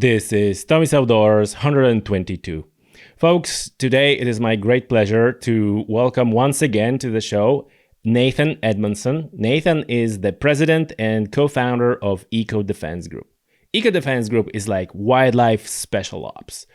This is Tommy's Outdoors 122. Folks, today it is my great pleasure to welcome once again to the show Nathan Edmondson. Nathan is the president and co-founder of Eco Defense Group. Eco Defense Group is like wildlife special ops.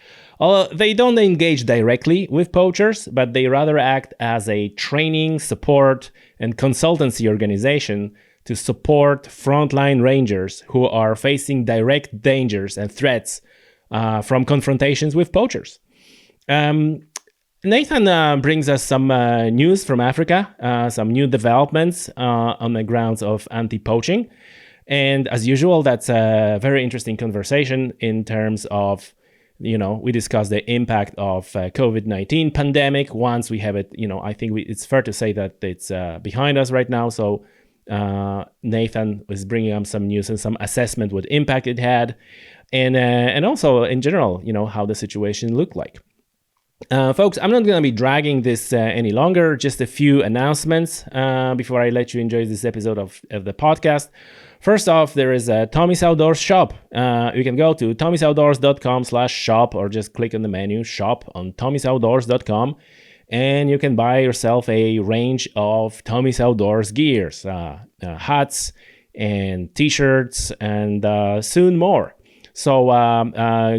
They don't engage directly with poachers, but they rather act as a training, support, and consultancy organization to support frontline rangers who are facing direct dangers and threats from confrontations with poachers. Nathan brings us some news from Africa, some new developments on the grounds of anti-poaching. And as usual, that's a very interesting conversation in terms of, we discuss the impact of COVID-19 pandemic. Once we have it, I think it's fair to say that it's behind us right now. So Nathan was bringing up some news and some assessment what impact it had, and also in general, how the situation looked like. Folks, I'm not going to be dragging this any longer. Just a few announcements before I let you enjoy this episode of the podcast. First off, there is a Tommy's Outdoors shop. You can go to tommysoutdoors.com/shop or just click on the menu shop on tommysoutdoors.com. And you can buy yourself a range of Tommy's Outdoors gears, hats and t-shirts, and soon more. So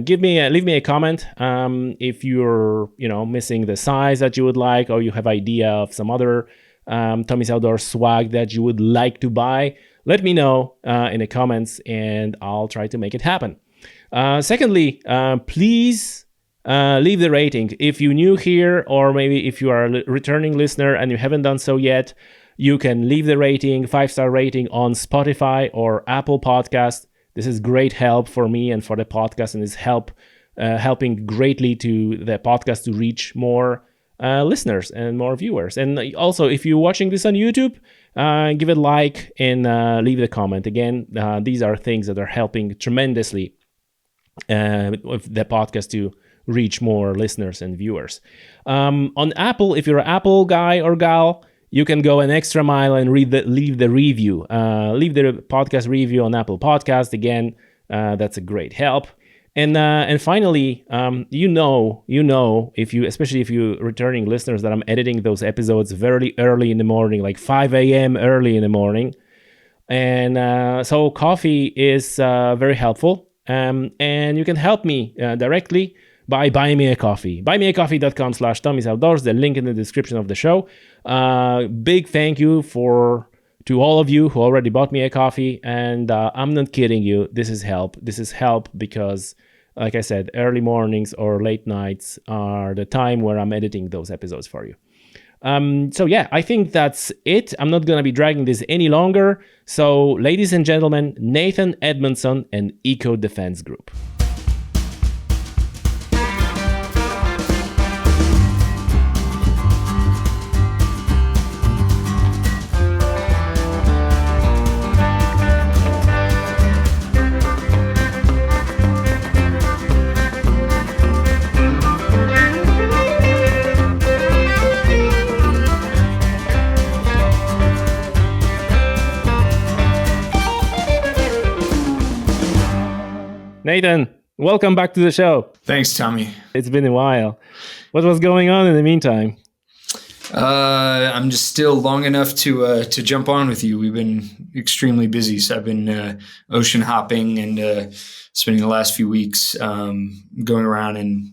leave me a comment if you're missing the size that you would like, or you have idea of some other Tommy's Outdoors swag that you would like to buy. Let me know in the comments, and I'll try to make it happen. Secondly, please. Leave the rating. If you're new here, or maybe if you are a returning listener and you haven't done so yet, you can leave the rating, 5-star rating on Spotify or Apple Podcast. This is great help for me and for the podcast, and is helping greatly to the podcast to reach more listeners and more viewers. And also, if you're watching this on YouTube, give it a like and leave a comment. Again, these are things that are helping tremendously with the podcast to reach more listeners and viewers. On Apple, if you're an Apple guy or gal, you can go an extra mile and leave the review. Leave the podcast review on Apple Podcast. Again, that's a great help. And finally, especially if you returning listeners, that I'm editing those episodes very early in the morning, like 5 a.m. early in the morning. And so coffee is very helpful. And you can help me directly by buying me a coffee. Buymeacoffee.com/Tommy's Outdoors, the link in the description of the show. Big thank you to all of you who already bought me a coffee. And I'm not kidding you. This is help. This is help because, like I said, early mornings or late nights are the time where I'm editing those episodes for you. So yeah, I think that's it. I'm not going to be dragging this any longer. So ladies and gentlemen, Nathan Edmondson and Eco Defense Group. Nathan, welcome back to the show. Thanks, Tommy. It's been a while. What was going on in the meantime? I'm just still long enough to jump on with you. We've been extremely busy. So I've been ocean hopping and spending the last few weeks going around and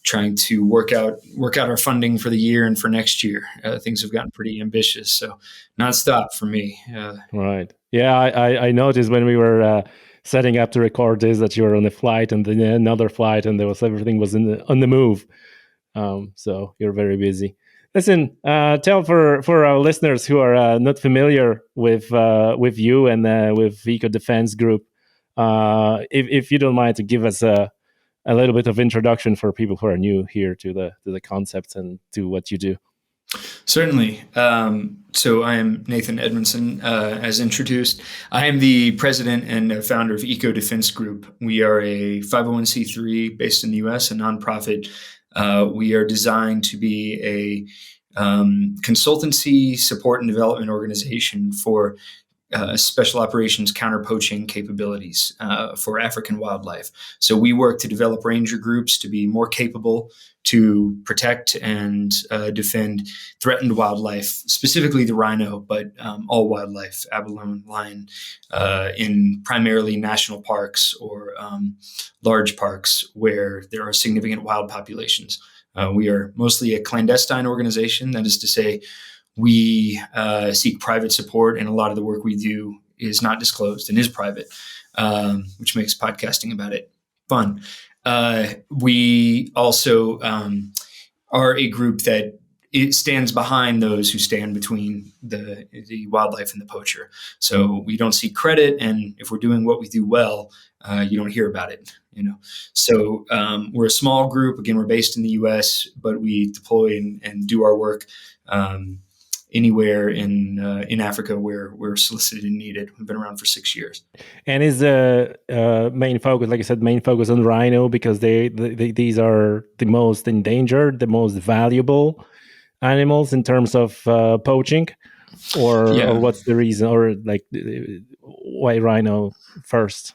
trying to work out our funding for the year and for next year. Things have gotten pretty ambitious, so nonstop for me. Right. Yeah, I noticed when we were setting up to record this that you were on a flight and then another flight, and everything was on the move. So you're very busy. Listen, tell for our listeners who are not familiar with you and with Eco Defense Group, if you don't mind to give us a little bit of introduction for people who are new here to the concepts and to what you do. Certainly. So I am Nathan Edmondson, as introduced. I am the president and founder of Eco Defense Group. We are a 501c3 based in the U.S., a nonprofit. We are designed to be a consultancy, support, and development organization for special operations counter poaching capabilities for African wildlife. So we work to develop ranger groups to be more capable to protect and defend threatened wildlife, specifically the rhino, but all wildlife, abalone, lion, in primarily national parks or large parks where there are significant wild populations. We are mostly a clandestine organization. That is to say, we seek private support, and a lot of the work we do is not disclosed and is private, which makes podcasting about it fun. We also are a group that it stands behind those who stand between the wildlife and the poacher. So we don't seek credit, and if we're doing what we do well, you don't hear about it. So we're a small group. Again, we're based in the U.S., but we deploy and do our work anywhere in Africa where we're solicited and needed. We've been around for 6 years. And is the main focus, like I said, main focus on rhino because these are the most endangered, the most valuable animals in terms of poaching, or what's the reason, or like why rhino first?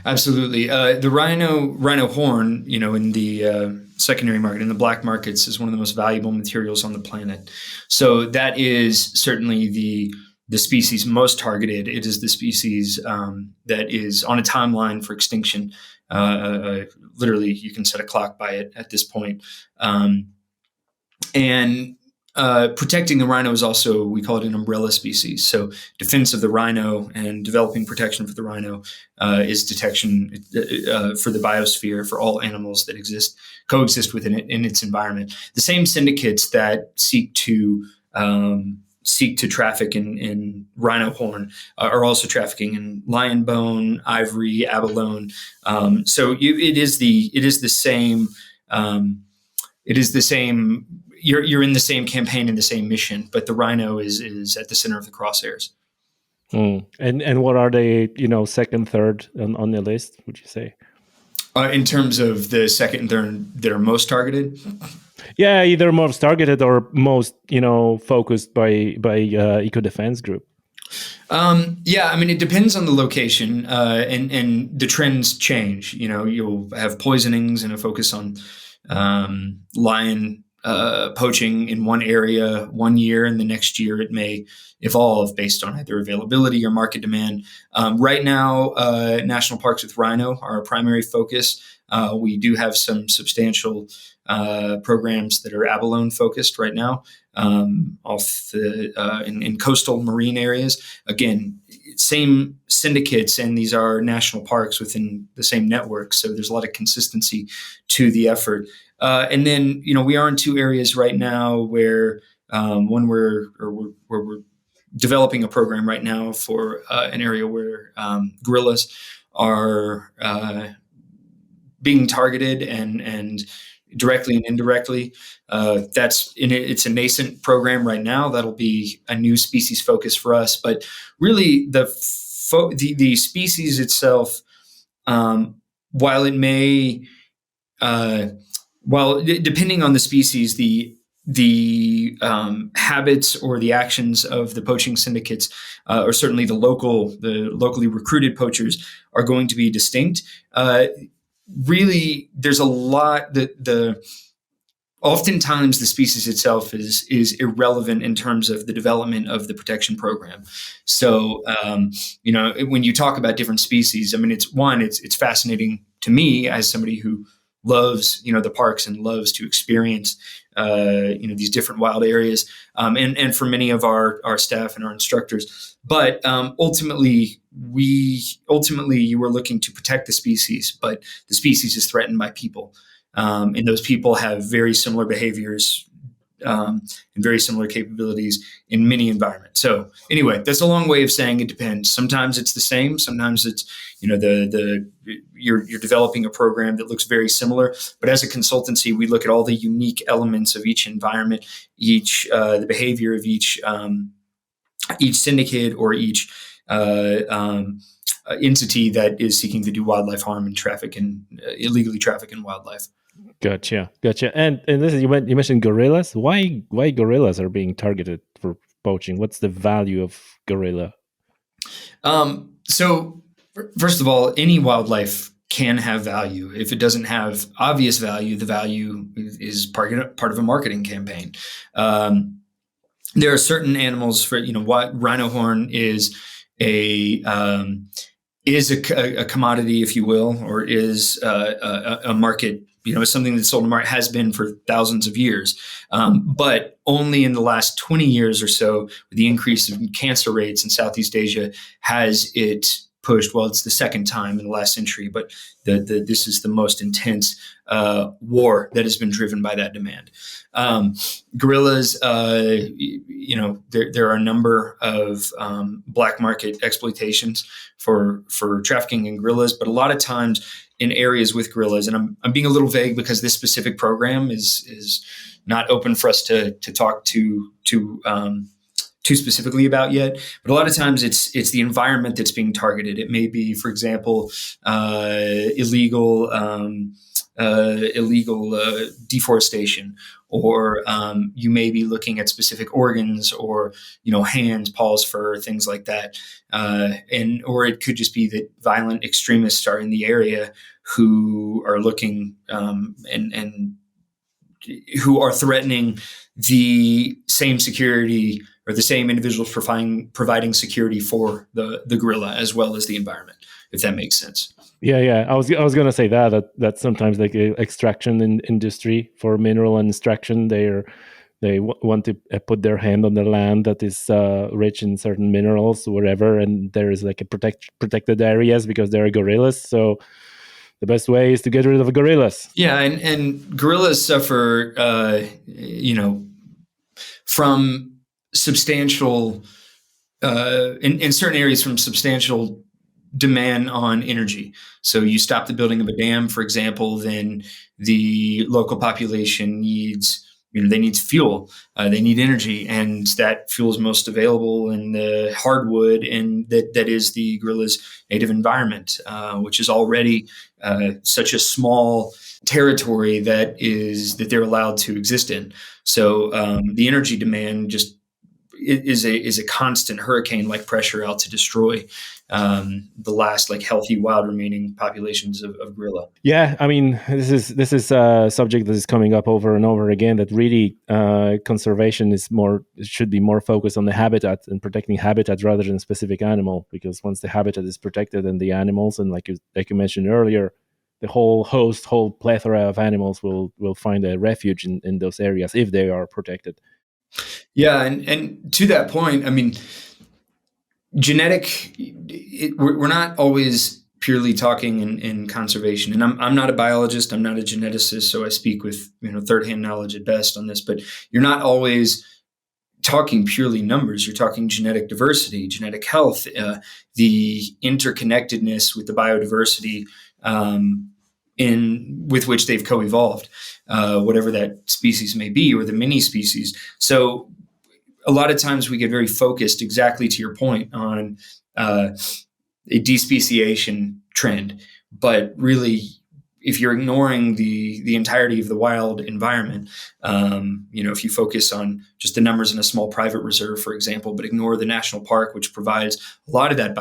Absolutely. The rhino horn, in the secondary market, in the black markets, is one of the most valuable materials on the planet. So that is certainly the species most targeted. It is the species that is on a timeline for extinction. Literally, you can set a clock by it at this point. And protecting the rhino is also, we call it an umbrella species. So defense of the rhino and developing protection for the rhino is detection for the biosphere, for all animals that coexist within it in its environment. The same syndicates that seek to traffic in rhino horn are also trafficking in lion bone, ivory, abalone. So it is the same. It is the same. You're in the same campaign and the same mission, but the rhino is at the center of the crosshairs. And what are they, second, third on the list, would you say? In terms of the second and third that are most targeted? Yeah, either most targeted or most, focused by eco defense group. It depends on the location, and the trends change. You'll have poisonings and a focus on lion poaching in one area 1 year, and the next year it may evolve based on either availability or market demand. Right now, national parks with rhino are our primary focus. We do have some substantial programs that are abalone focused right now, in coastal marine areas. Again, same syndicates, and these are national parks within the same network. So there's a lot of consistency to the effort. And then, we are in two areas right now where we're developing a program right now for an area where gorillas are being targeted and directly and indirectly. It's a nascent program right now. That'll be a new species focus for us. But really, the species itself, while it may depending on the species, the habits or the actions of the poaching syndicates, or certainly the locally recruited poachers, are going to be distinct. Really, there's a lot that oftentimes the species itself is irrelevant in terms of the development of the protection program. So, when you talk about different species, it's fascinating to me as somebody who loves, the parks and loves to experience, these different wild areas, and for many of our staff and our instructors. But ultimately, you are looking to protect the species, but the species is threatened by people, and those people have very similar behaviors and very similar capabilities in many environments. So anyway, that's a long way of saying it depends. Sometimes it's the same. Sometimes it's, you're developing a program that looks very similar. But as a consultancy, we look at all the unique elements of each environment, the behavior of each syndicate or each entity that is seeking to do wildlife harm and illegally traffic in wildlife. Gotcha. And listen, you mentioned gorillas. Why gorillas are being targeted for poaching? What's the value of gorilla? So first of all, any wildlife can have value. If it doesn't have obvious value, the value is part of a marketing campaign. There are certain animals for, what rhino horn a a commodity, if you will, or is a market, something that's sold in the market, has been for thousands of years. But only in the last 20 years or so, with the increase in cancer rates in Southeast Asia, has it pushed. Well, it's the second time in the last century, but this is the most intense war that has been driven by that demand. Gorillas, there are a number of black market exploitations for trafficking in gorillas, but a lot of times in areas with gorillas, and I'm being a little vague because this specific program is not open for us to talk too specifically about yet, but a lot of times it's the environment that's being targeted. It may be, for example, illegal deforestation, or you may be looking at specific organs, or hands, paws, fur, things like that, or it could just be that violent extremists are in the area who are looking and who are threatening the same security, or the same individuals providing security for the gorilla as well as the environment, if that makes sense. Yeah. I was gonna say that sometimes, like, extraction industry for mineral and extraction, they want to put their hand on the land that is rich in certain minerals, whatever, and there is like a protected areas because there are gorillas. So the best way is to get rid of gorillas. Yeah, and gorillas suffer, from substantial, in certain areas, from substantial demand on energy. So you stop the building of a dam, for example, then the local population needs, they need fuel, they need energy, and that fuel is most available in the hardwood, and that is the gorilla's native environment, which is already such a small territory that they're allowed to exist in. So the energy demand just is a constant hurricane-like pressure out to destroy the last healthy wild remaining populations of gorilla. Yeah, I mean, this is a subject that is coming up over and over again. That really conservation should be more focused on the habitat and protecting habitat rather than specific animal. Because once the habitat is protected, then the animals, and like you mentioned earlier, the whole plethora of animals will find a refuge in those areas if they are protected. Yeah, and to that point, I mean, we're not always purely talking in conservation, and I'm not a biologist, I'm not a geneticist, so I speak with third-hand knowledge at best on this. But you're not always talking purely numbers. You're talking genetic diversity, genetic health, the interconnectedness with the biodiversity with which they've co-evolved, whatever that species may be, or the mini species. So a lot of times we get very focused, exactly to your point, on a despeciation trend. But really, if you're ignoring the entirety of the wild environment, if you focus on just the numbers in a small private reserve, for example, but ignore the national park, which provides a lot of that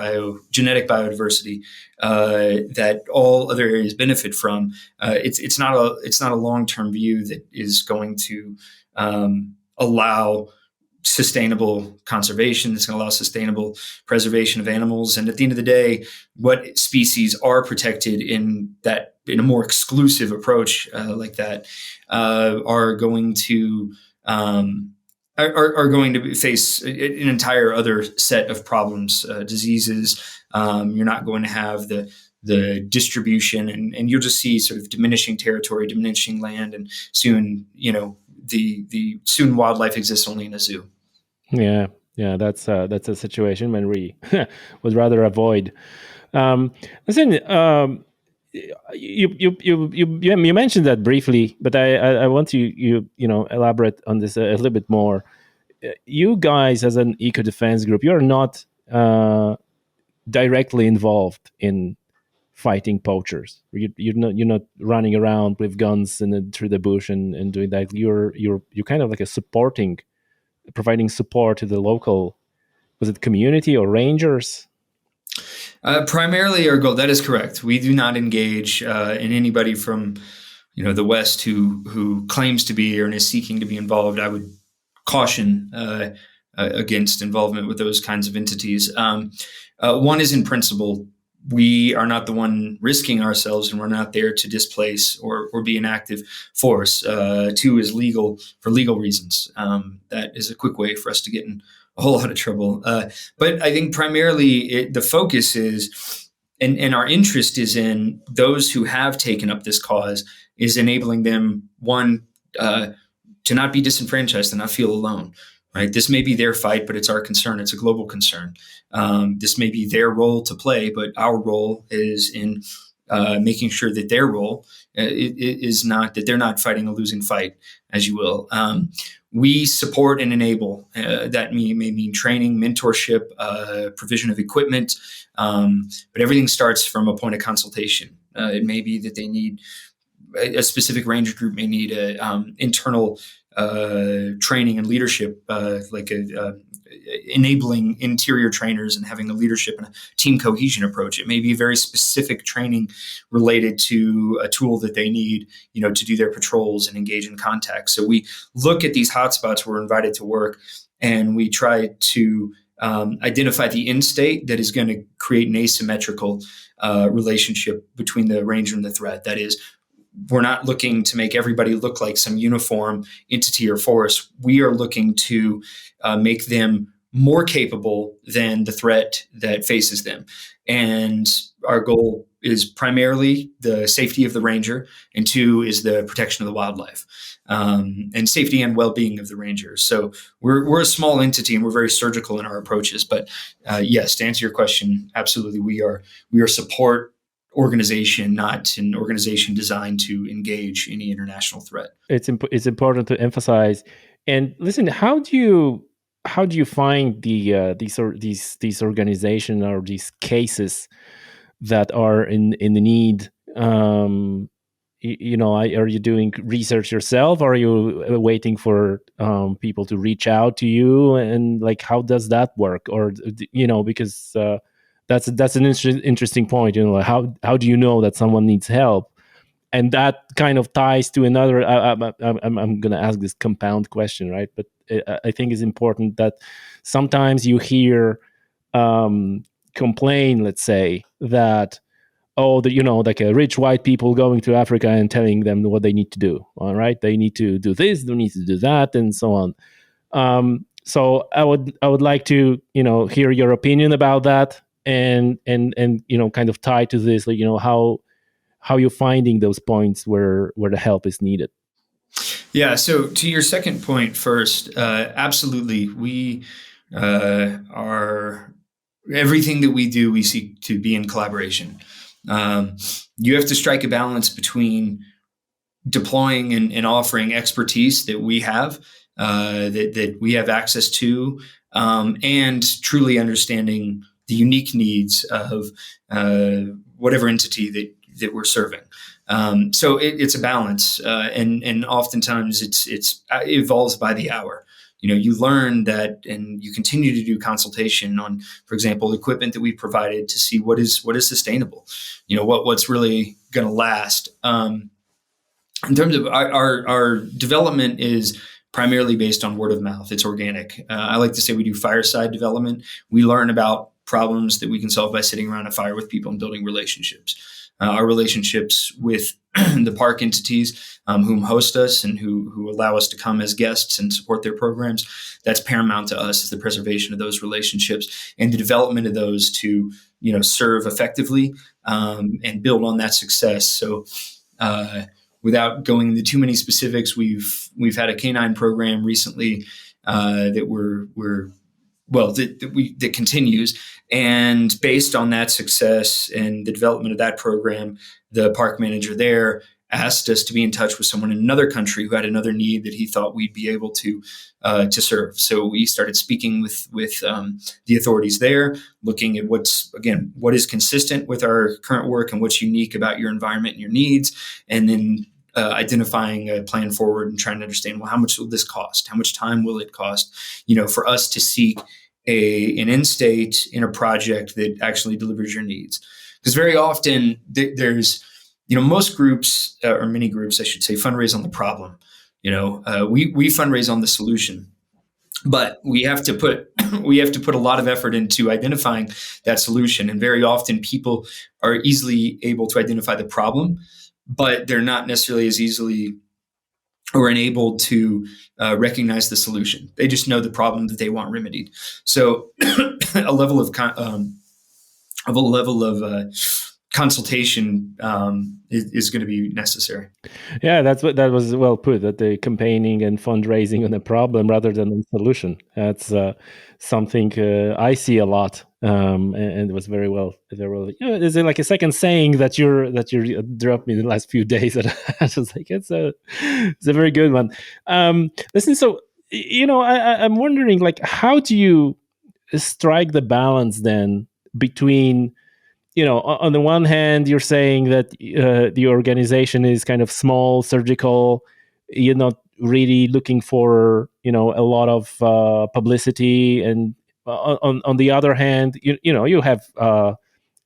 genetic biodiversity that all other areas benefit from, it's not a long-term view that is going to allow sustainable conservation. That's going to allow sustainable preservation of animals. And at the end of the day, what species are protected in a more exclusive approach like that are going to face an entire other set of problems, diseases. You're not going to have the distribution, and you'll just see sort of diminishing territory, diminishing land, and soon, the soon wildlife exists only in a zoo. Yeah, that's a situation when we would rather avoid. Listen, you mentioned that briefly, but I want you elaborate on this a little bit more. You guys, as an eco defense group, you're not directly involved in fighting poachers. You're not running around with guns through the bush and doing that. You're kind of like providing support to the local, was it community or rangers? Primarily our goal, that is correct. We do not engage in anybody from the West who claims to be or is seeking to be involved. I would caution against involvement with those kinds of entities. One is in principle, we are not the one risking ourselves, and we're not there to displace or be an active force. Two is legal, for legal reasons. That is a quick way for us to get in a whole lot of trouble. But I think primarily the focus is, and our interest is in those who have taken up this cause, is enabling them, one, to not be disenfranchised and not feel alone. Right. This may be their fight, but it's our concern. It's a global concern. This may be their role to play, but our role is in making sure that their role is not, that they're not fighting a losing fight, as you will. We support and enable. That may mean training, mentorship, provision of equipment, but everything starts from a point of consultation. It may be that they need a specific ranger group may need a internal training and leadership, enabling interior trainers and having a leadership and a team cohesion approach. It may be a very specific training related to a tool that they need, to do their patrols and engage in contact. So we look at these hotspots we're invited to work, and we try to identify the end state that is going to create an asymmetrical relationship between the ranger and the threat. That is, we're not looking to make everybody look like some uniform entity or force. We are looking to make them more capable than the threat that faces them. And our goal is primarily the safety of the ranger, and two is the protection of the wildlife, and safety and well-being of the rangers. So we're a small entity, and we're very surgical in our approaches. But yes, to answer your question, absolutely, we are support organization, not an organization designed to engage any international threat. It's important to emphasize. And listen, how do you find these organizations or these cases that are in the need? Are you doing research yourself? Or are you waiting for people to reach out to you? And how does that work? Or because that's an interesting point. How do you know that someone needs help? And that kind of ties to another. I'm going to ask this compound question, right? But I think it's important that sometimes you hear complain, let's say, that rich white people going to Africa and telling them what they need to do. All right, they need to do this, they need to do that, and so on. So I would like to hear your opinion about that, and kind of tie to this, how you're finding those points where the help is needed. Yeah. So to your second point first, absolutely, we are everything that we do, we seek to be in collaboration. You have to strike a balance between deploying and offering expertise that we have, that we have access to, and truly understanding the unique needs of whatever entity that we're serving. So it's a balance, and oftentimes it evolves by the hour. You learn that, and you continue to do consultation on, for example, equipment that we provided to see what is sustainable, what's really going to last. In terms of our development is primarily based on word of mouth. It's organic. I like to say we do fireside development. We learn about problems that we can solve by sitting around a fire with people and building relationships. Our relationships with the park entities whom host us and who allow us to come as guests and support their programs, that's paramount to us, is the preservation of those relationships and the development of those to serve effectively and build on that success. So without going into too many specifics, we've had a canine program recently that that continues. And based on that success and the development of that program, the park manager there asked us to be in touch with someone in another country who had another need that he thought we'd be able to serve. So we started speaking with the authorities there, looking at what is consistent with our current work and what's unique about your environment and your needs, and then identifying a plan forward and trying to understand, well, how much will this cost? How much time will it cost, for us to seek an end state in a project that actually delivers your needs. Because very often there's, most groups, or many groups, I should say, fundraise on the problem. We fundraise on the solution, but we have to put a lot of effort into identifying that solution. And very often people are easily able to identify the problem, but they're not necessarily as easily or enabled to recognize the solution. They just know the problem that they want remedied. So a level of consultation is going to be necessary. Yeah, that was well put. That the campaigning and fundraising on a problem rather than a solution. That's something I see a lot, and it was very well. Is it like a second saying that you dropped me in the last few days? That I was like, it's a very good one. Listen, so I'm wondering, like, how do you strike the balance then between, on the one hand, you're saying that the organization is kind of small, surgical. You're not really looking for, a lot of publicity, and on the other hand, you have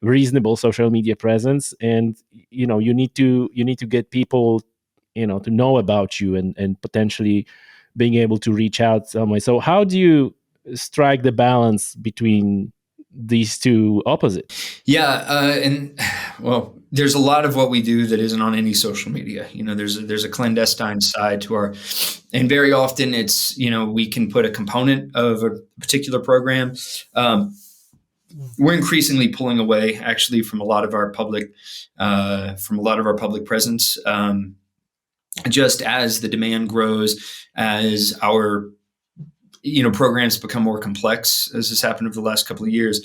reasonable social media presence, and you need to get people, to know about you, and potentially being able to reach out some way. So how do you strike the balance between these two opposites? Yeah, and well, there's a lot of what we do that isn't on any social media. There's a clandestine side to our, and very often it's, we can put a component of a particular program. We're increasingly pulling away actually from a lot of our public presence, just as the demand grows, as our programs become more complex, as has happened over the last couple of years.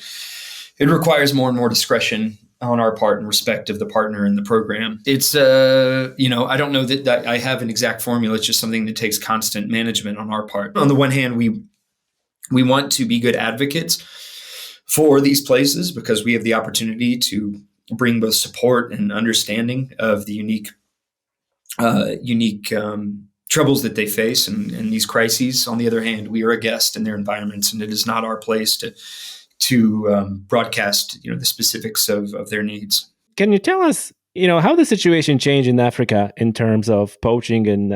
It requires more and more discretion on our part in respect of the partner in the program. It's, I don't know that I have an exact formula. It's just something that takes constant management on our part. On the one hand, we want to be good advocates for these places because we have the opportunity to bring both support and understanding of the unique troubles that they face and these crises. On the other hand, we are a guest in their environments, and it is not our place to broadcast, the specifics of their needs. Can you tell us, how the situation changed in Africa in terms of poaching and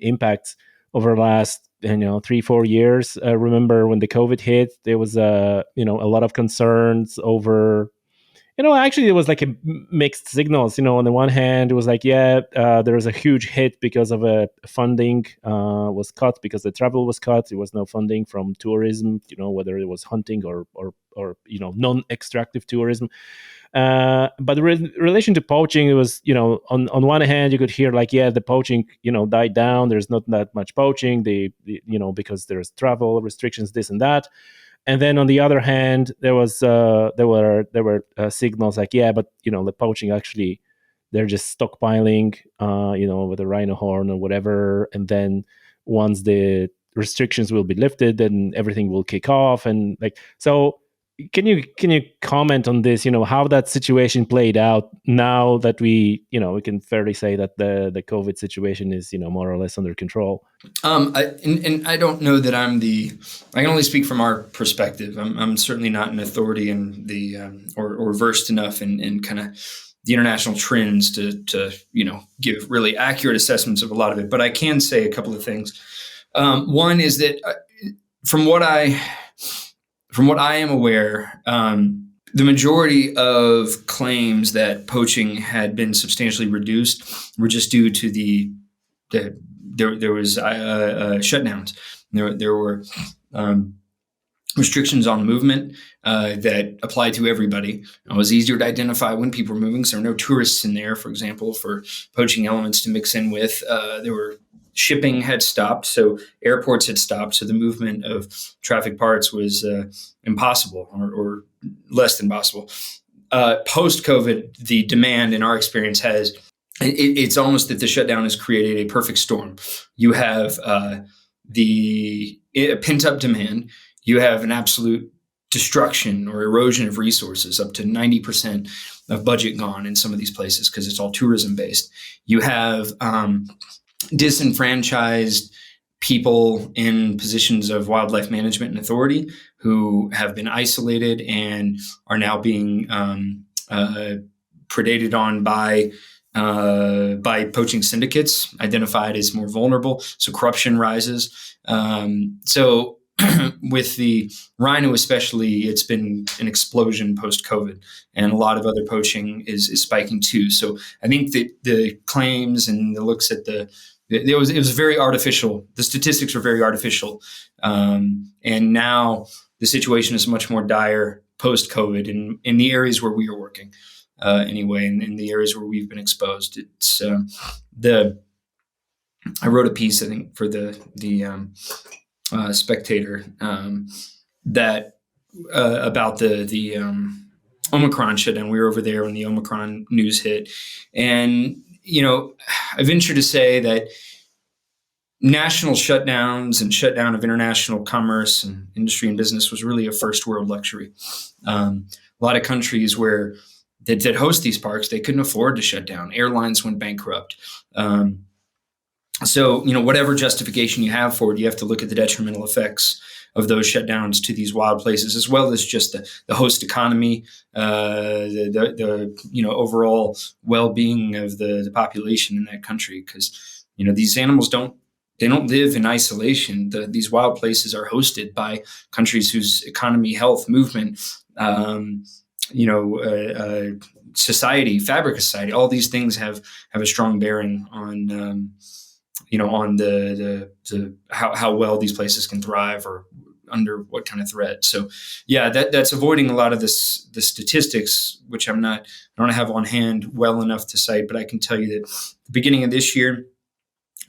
impacts over the last 3-4 years? Remember when the COVID hit, there was a lot of concerns over. Actually, it was like a mixed signals. On the one hand, it was like, there was a huge hit because of funding was cut, because the travel was cut. There was no funding from tourism, whether it was hunting or non-extractive tourism. But in relation to poaching, it was, on one hand, you could hear like, the poaching, died down. There's not that much poaching, because there's travel restrictions, this and that. And then on the other hand, there were signals like, but the poaching actually, they're just stockpiling, with a rhino horn or whatever. And then once the restrictions will be lifted, then everything will kick off. And so can you comment on this? How that situation played out now that we can fairly say that the COVID situation is more or less under control. I don't know that I can only speak from our perspective. I'm certainly not an authority in the or versed enough in kind of the international trends to give really accurate assessments of a lot of it. But I can say a couple of things. One is that from what I am aware, the majority of claims that poaching had been substantially reduced were just due to there was shutdowns. There were restrictions on movement that applied to everybody. It was easier to identify when people were moving, so there were no tourists in there, for example, for poaching elements to mix in with. Shipping had stopped, so airports had stopped, so the movement of traffic parts was impossible or less than possible. Post-COVID, the demand in our experience it's almost that the shutdown has created a perfect storm. You have the pent-up demand. You have an absolute destruction or erosion of resources, up to 90% of budget gone in some of these places because it's all tourism-based. You have disenfranchised people in positions of wildlife management and authority who have been isolated and are now being predated on by poaching syndicates, identified as more vulnerable. So corruption rises. So with the rhino especially, it's been an explosion post-COVID, and a lot of other poaching is spiking too. So I think that the claims and the looks at it was very artificial. The statistics were very artificial. And now the situation is much more dire post-COVID in the areas where we are working. Anyway, in the areas where we've been exposed, it's I wrote a piece, I think, for the Spectator that about the Omicron shutdown. We were over there when the Omicron news hit, and I venture to say that national shutdowns and shutdown of international commerce and industry and business was really a first world luxury. A lot of countries where that host these parks, they couldn't afford to shut down. Airlines went bankrupt. So, whatever justification you have for it, you have to look at the detrimental effects of those shutdowns to these wild places, as well as just the host economy, the overall well-being of the population in that country. Because, these animals don't live in isolation. These wild places are hosted by countries whose economy, health, movement, society, fabric of society, all these things have a strong bearing on, on the how well these places can thrive or under what kind of threat. So yeah, that's avoiding a lot of the statistics, which I don't have on hand well enough to cite, but I can tell you that the beginning of this year,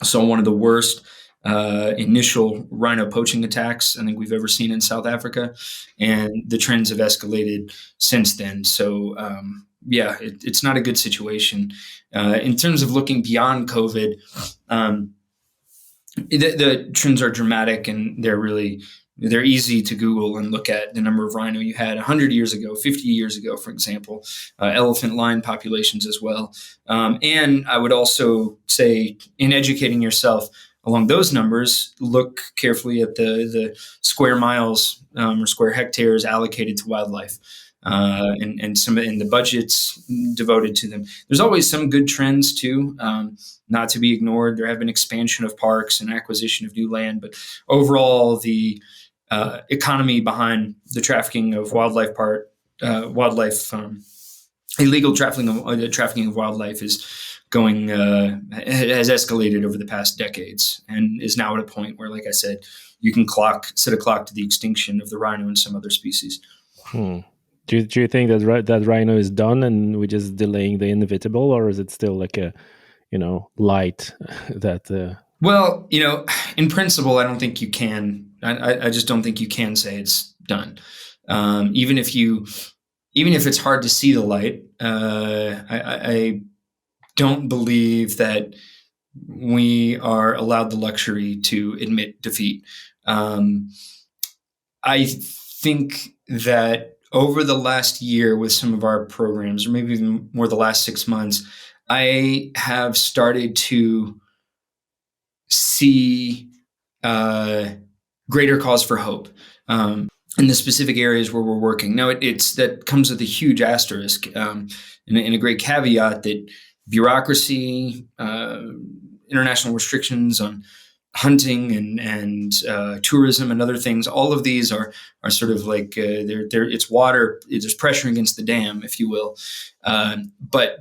I saw one of the worst initial rhino poaching attacks I think we've ever seen in South Africa, and the trends have escalated since then. So it's not a good situation. In terms of looking beyond COVID, the trends are dramatic, and they're easy to Google and look at the number of rhino you had 100 years ago, 50 years ago, for example, elephant lion populations as well. And I would also say, in educating yourself along those numbers, look carefully at the square miles or square hectares allocated to wildlife, and some in the budgets devoted to them. There's always some good trends too, not to be ignored. There have been expansion of parks and acquisition of new land, but overall, the economy behind the trafficking of illegal trafficking of wildlife is going has escalated over the past decades, and is now at a point where, like I said, you can set a clock to the extinction of the rhino and some other species. Do you think that rhino is done and we're just delaying the inevitable, or is it still like a light that? Well, in principle, I don't think you can. I just don't think you can say it's done. Even if it's hard to see the light, I don't believe that we are allowed the luxury to admit defeat. I think that over the last year with some of our programs, or maybe even more the last 6 months, I have started to see greater cause for hope in the specific areas where we're working. Now, that comes with a huge asterisk and a great caveat that bureaucracy, international restrictions on hunting and tourism and other things, all of these are sort of like it's water. There's pressure against the dam, if you will. But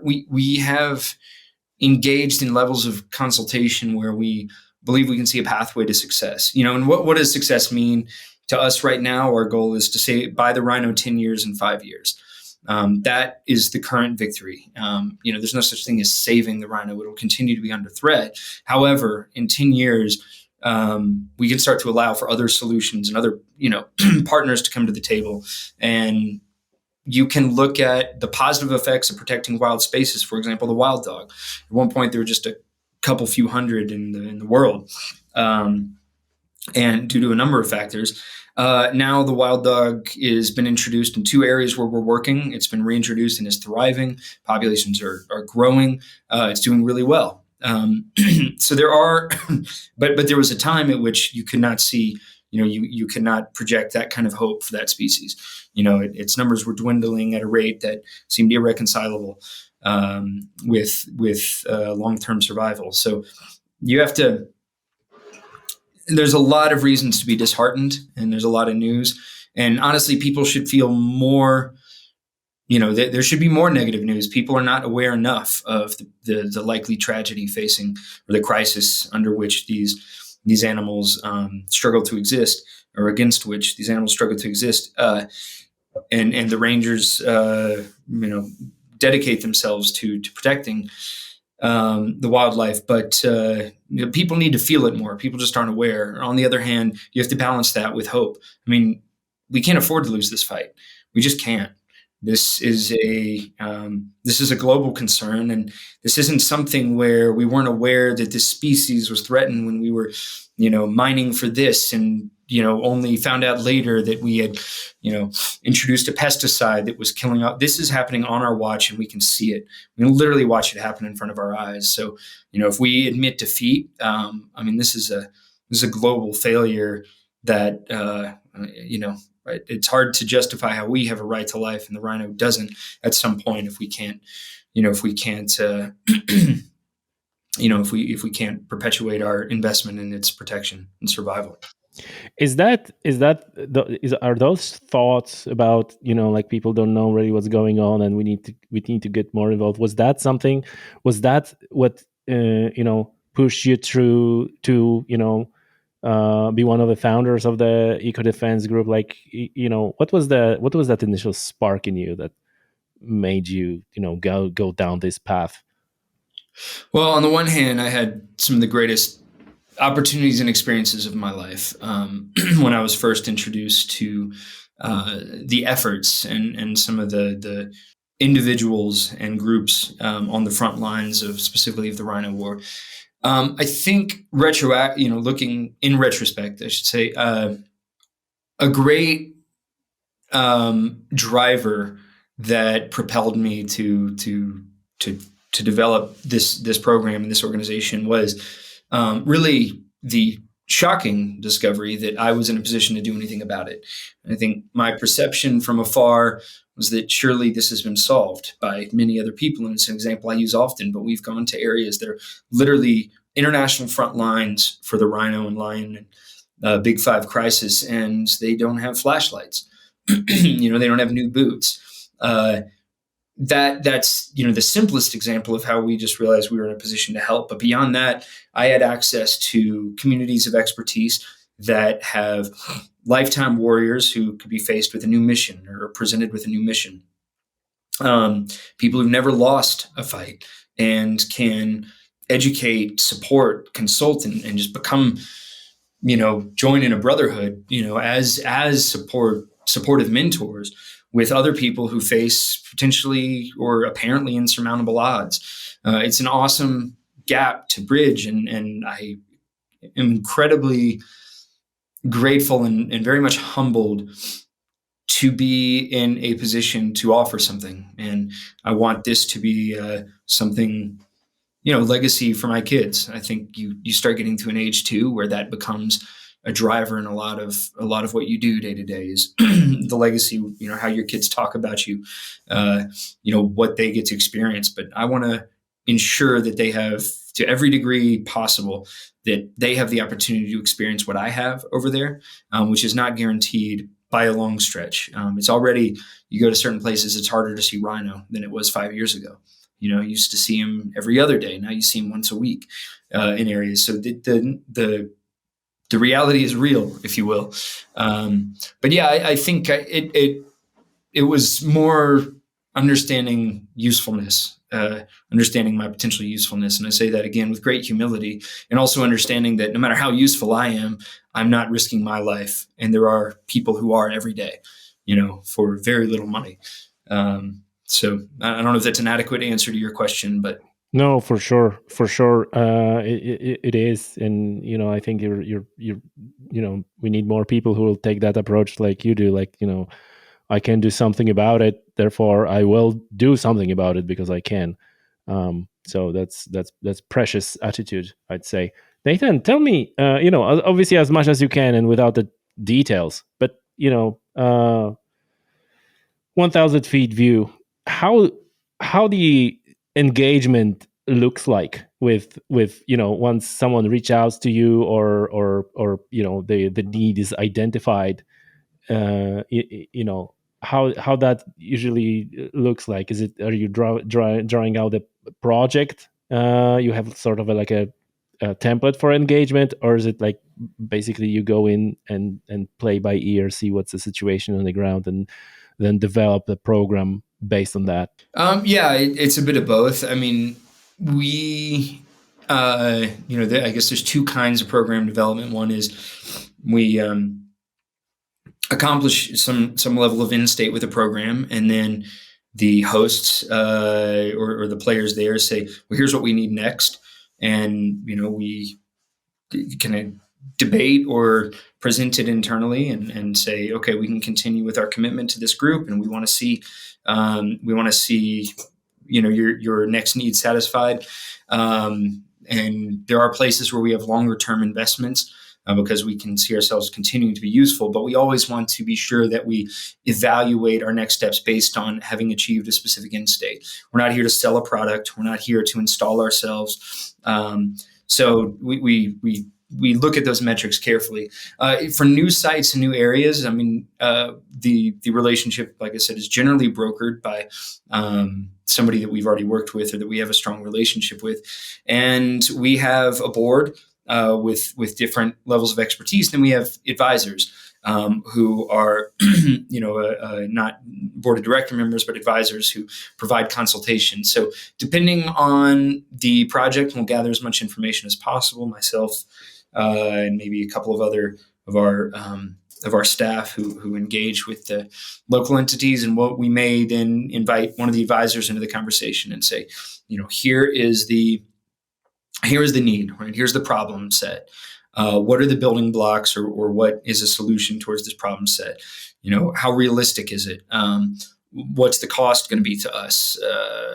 we have engaged in levels of consultation where we believe we can see a pathway to success. And what does success mean to us right now? Our goal is to say buy the rhino 10 years and 5 years. That is the current victory. There's no such thing as saving the rhino. It will continue to be under threat. However, in 10 years, we can start to allow for other solutions and other, partners to come to the table. And you can look at the positive effects of protecting wild spaces. For example, the wild dog. At one point, there were just a few hundred in the world. And due to a number of factors, now the wild dog has been introduced in 2 areas where we're working. It's been reintroduced and is thriving. Populations are growing. It's doing really well. So there are, but there was a time at which you could not see, you could not project that kind of hope for that species. Its numbers were dwindling at a rate that seemed irreconcilable with long-term survival. So you have to. There's a lot of reasons to be disheartened, and there's a lot of news. And honestly, people should feel more. There should be more negative news. People are not aware enough of the likely tragedy facing, or the crisis under which these animals struggle to exist, or against which these animals struggle to exist. And the rangers, dedicate themselves to protecting the wildlife. But people need to feel it more. People just aren't aware. On the other hand, you have to balance that with hope. I mean, we can't afford to lose this fight. We just can't. This is a global concern, and this isn't something where we weren't aware that this species was threatened when we were, mining for this, and only found out later that we had, introduced a pesticide that was killing out. This is happening on our watch, and we can see it. We can literally watch it happen in front of our eyes. So, if we admit defeat, this is a global failure that it's hard to justify how we have a right to life and the rhino doesn't at some point if we can't if we can't perpetuate our investment in its protection and survival. Are those thoughts about like people don't know really what's going on and we need to get more involved? Was that what pushed you through to be one of the founders of the eco defense group? Like, what was that initial spark in you that made you go down this path? Well, on the one hand, I had some of the greatest opportunities and experiences of my life when I was first introduced to the efforts and some of the individuals and groups on the front lines of specifically of the Rhino War. I think looking in retrospect, I should say, a great driver that propelled me to develop this program and this organization was really the shocking discovery that I was in a position to do anything about it. And I think my perception from afar was that surely this has been solved by many other people. And it's an example I use often, but we've gone to areas that are literally international front lines for the rhino and lion Big Five crisis, and they don't have flashlights. They don't have new boots. That's the simplest example of how we just realized we were in a position to help. But beyond that, I had access to communities of expertise that have lifetime warriors who could be faced with a new mission or presented with a new mission. People who've never lost a fight and can educate, support, consult, and just become, join in a brotherhood, as supportive mentors with other people who face potentially or apparently insurmountable odds. It's an awesome gap to bridge, and I am incredibly grateful and very much humbled to be in a position to offer something. And I want this to be something, legacy for my kids. I think you start getting to an age too where that becomes a driver in a lot of what you do day to day is the legacy, how your kids talk about you, what they get to experience. But I want to ensure that they have, to every degree possible, that they have the opportunity to experience what I have over there, which is not guaranteed by a long stretch. It's already, you go to certain places, it's harder to see rhino than it was 5 years ago. You used to see him every other day. Now you see him once a week in areas. So the reality is real, if you will. But yeah, I think it was more understanding usefulness, understanding my potential usefulness. And I say that again with great humility, and also understanding that no matter how useful I am, I'm not risking my life. And there are people who are every day, for very little money. So I don't know if that's an adequate answer to your question, but no, for sure. It is, and I think you're we need more people who will take that approach like you do. Like I can do something about it, therefore I will do something about it because I can. So that's precious attitude, I'd say. Nathan, tell me, obviously as much as you can and without the details, but 1,000 feet view, how the engagement looks like with once someone reach out to you, or the need is identified, how that usually looks like. Are you drawing out a project, you have sort of a template for engagement, or is it like basically you go in and play by ear, see what's the situation on the ground, and then develop a program based on that? Yeah, it's a bit of both. I mean, I guess there's two kinds of program development. One is we accomplish some level of end state with a program, and then the hosts or the players there say, well, here's what we need next. And, we kind of debate or present it internally and say, okay, we can continue with our commitment to this group, and we want to see your next need satisfied. And there are places where we have longer term investments because we can see ourselves continuing to be useful, but we always want to be sure that we evaluate our next steps based on having achieved a specific end state. We're not here to sell a product. We're not here to install ourselves. So we look at those metrics carefully. For new sites and new areas, I mean, the relationship, like I said, is generally brokered by somebody that we've already worked with or that we have a strong relationship with. And we have a board with different levels of expertise. Then we have advisors who are, not board of director members, but advisors who provide consultation. So depending on the project, we'll gather as much information as possible. Myself and maybe a couple of other of our staff who engage with the local entities, and what we may then invite one of the advisors into the conversation and say, here is the need, right? Here's the problem set. What are the building blocks, or what is a solution towards this problem set? How realistic is it? What's the cost going to be to us?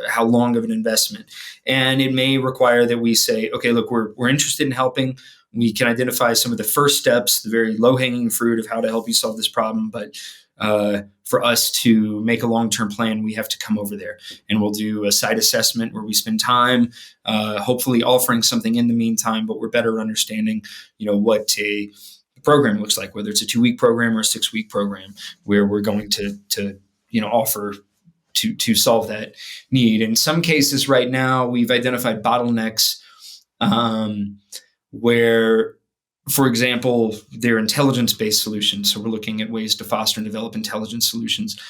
How long of an investment? And it may require that we say, okay, look, we're interested in helping. We can identify some of the first steps, the very low-hanging fruit of how to help you solve this problem. But for us to make a long-term plan, we have to come over there, and we'll do a site assessment where we spend time, hopefully offering something in the meantime, but we're better understanding, what a program looks like, whether it's a 2-week program or a 6-week program, where we're going to offer to solve that need. In some cases right now, we've identified bottlenecks where, for example, they're intelligence-based solutions. So we're looking at ways to foster and develop intelligence solutions.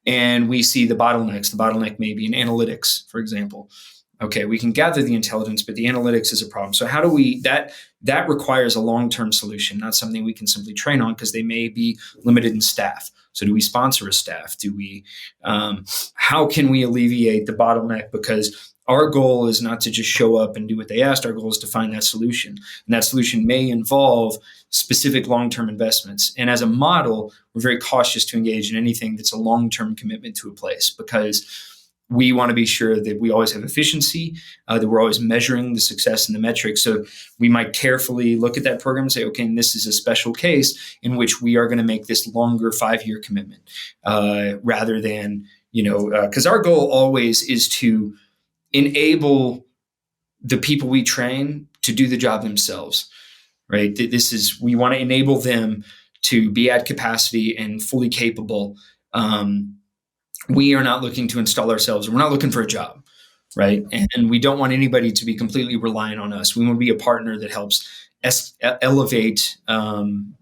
And we see the bottlenecks. The bottleneck may be in analytics, for example. Okay, we can gather the intelligence, but the analytics is a problem. So how do we, that requires a long-term solution, not something we can simply train on, because they may be limited in staff. So do we sponsor a staff? How can we alleviate the bottleneck? Because our goal is not to just show up and do what they asked. Our goal is to find that solution. And that solution may involve specific long-term investments. And as a model, we're very cautious to engage in anything that's a long-term commitment to a place, because we want to be sure that we always have efficiency, that we're always measuring the success and the metrics. So we might carefully look at that program and say, okay, and this is a special case in which we are going to make this longer 5-year commitment, rather than, because our goal always is to enable the people we train to do the job themselves, right? We want to enable them to be at capacity and fully capable. We are not looking to install ourselves. We're not looking for a job, right? And we don't want anybody to be completely reliant on us. We want to be a partner that helps elevate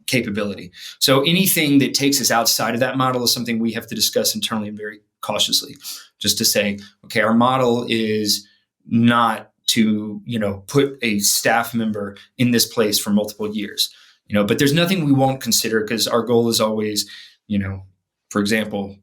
capability. So anything that takes us outside of that model is something we have to discuss internally and very cautiously, just to say, okay, our model is not to, put a staff member in this place for multiple years, but there's nothing we won't consider, because our goal is always, for example,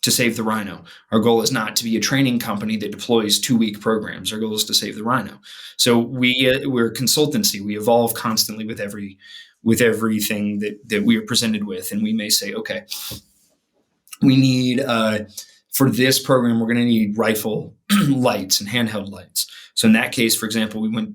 to save the rhino. Our goal is not to be a training company that deploys 2-week programs. Our goal is to save the rhino. So we're a consultancy. We evolve constantly with everything that we are presented with. And we may say, okay, we need for this program, we're going to need rifle lights and handheld lights. So in that case, for example, we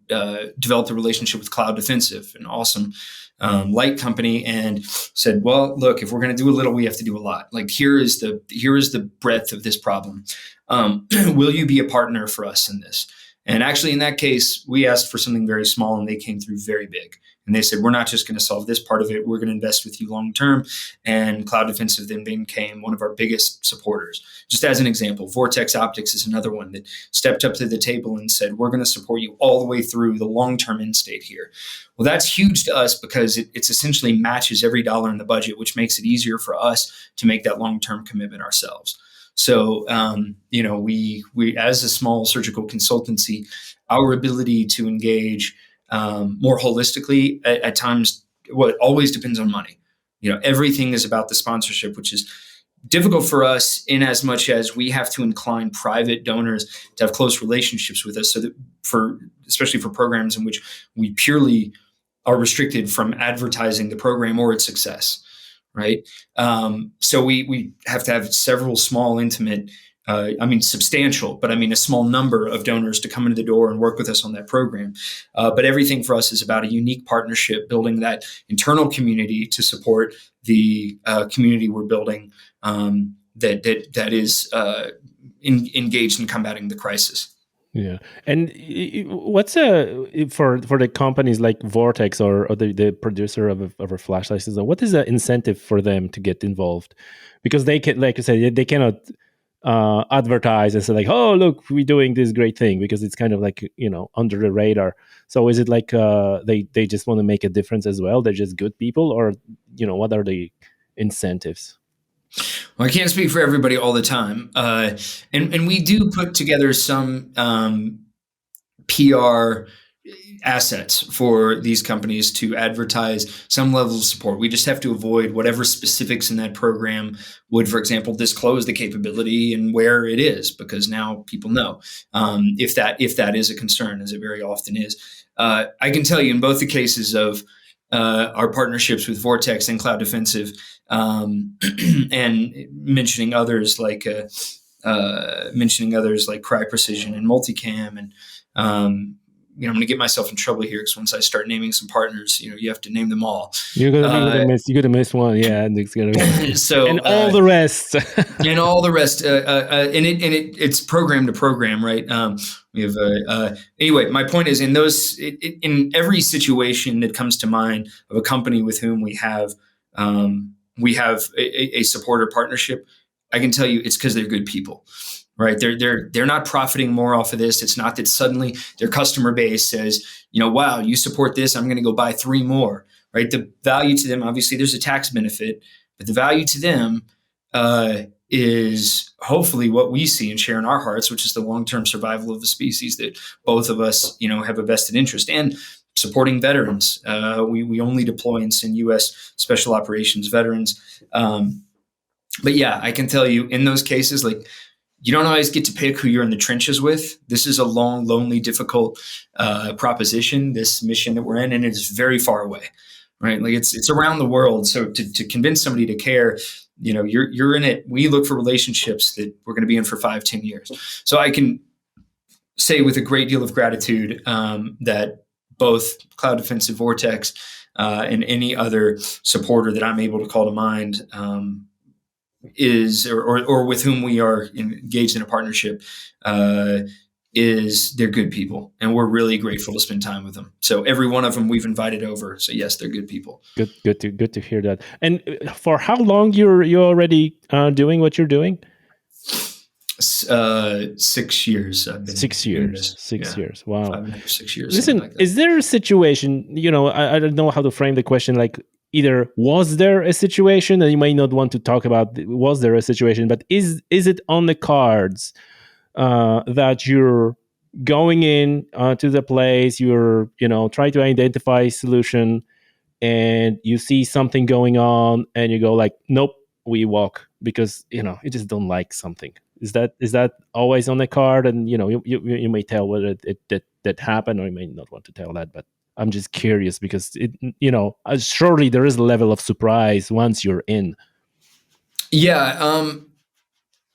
developed a relationship with Cloud Defensive, an awesome light company, and said, well, look, if we're going to do a little, we have to do a lot. Like, here is the breadth of this problem. Will you be a partner for us in this? And actually, in that case, we asked for something very small, and they came through very big. And they said, we're not just going to solve this part of it. We're going to invest with you long term. And Cloud Defensive then became one of our biggest supporters. Just as an example, Vortex Optics is another one that stepped up to the table and said, we're going to support you all the way through the long-term end state here. Well, that's huge to us because it's essentially matches every dollar in the budget, which makes it easier for us to make that long-term commitment ourselves. So, we as a small surgical consultancy, our ability to engage more holistically at times, well, it always depends on money. Everything is about the sponsorship, which is difficult for us in as much as we have to incline private donors to have close relationships with us, so that especially for programs in which we purely are restricted from advertising the program or its success. Right. So we have to have several small, intimate, substantial, but a small number of donors to come into the door and work with us on that program. But everything for us is about a unique partnership, building that internal community to support the community we're building that is engaged in combating the crisis. Yeah, and what's for the companies like Vortex or the producer of a flashlight system? What is the incentive for them to get involved? Because they can, like you said, they cannot advertise and say like, "Oh, look, we're doing this great thing," because it's kind of like under the radar. So is it like they just want to make a difference as well? They're just good people, or what are the incentives? Well, I can't speak for everybody all the time. And we do put together some PR assets for these companies to advertise some level of support. We just have to avoid whatever specifics in that program would, for example, disclose the capability and where it is, because now people know if that is a concern, as it very often is. I can tell you in both the cases of our partnerships with Vortex and Cloud Defensive, and mentioning others like Cry Precision and Multicam, and I'm going to get myself in trouble here because once I start naming some partners, you have to name them all. You're gonna miss one, yeah, and it's gonna be so and all the rest, and all the rest, it's program to program, right? We have anyway. My point is, in every situation that comes to mind of a company with whom we have a supporter partnership, I can tell you it's because they're good people. Right. They're not profiting more off of this. It's not that suddenly their customer base says, wow, you support this, I'm going to go buy 3 more. Right. The value to them, obviously, there's a tax benefit, but the value to them is hopefully what we see and share in our hearts, which is the long-term survival of the species that both of us, have a vested interest in. Supporting veterans. We only deploy and send U.S. Special Operations veterans. But yeah, I can tell you in those cases, like, you don't always get to pick who you're in the trenches with. This is a long, lonely, difficult proposition, this mission that we're in, and it's very far away, right? Like it's around the world. So to convince somebody to care, you're in it. We look for relationships that we're going to be in for 5-10 years. So I can say with a great deal of gratitude that both Cloud Defensive, Vortex, and any other supporter that I'm able to call to mind is, or with whom we are engaged in a partnership, they're good people, and we're really grateful to spend time with them. So every one of them we've invited over. So yes, they're good people. Good to hear that. And for how long you're already doing what you're doing? 6 years. I've been 6 years. 6 years. Wow. 5.5, 6 years. Listen, like is there a situation? I don't know how to frame the question. Like, either was there a situation, and you may not want to talk about was there a situation, but is it on the cards that you're going in to the place, you're try to identify a solution, and you see something going on, and you go like, nope, we walk, because you just don't like something? Is that always on the card? And you may tell whether that happened, or you may not want to tell that, but I'm just curious because surely there is a level of surprise once you're in. Yeah.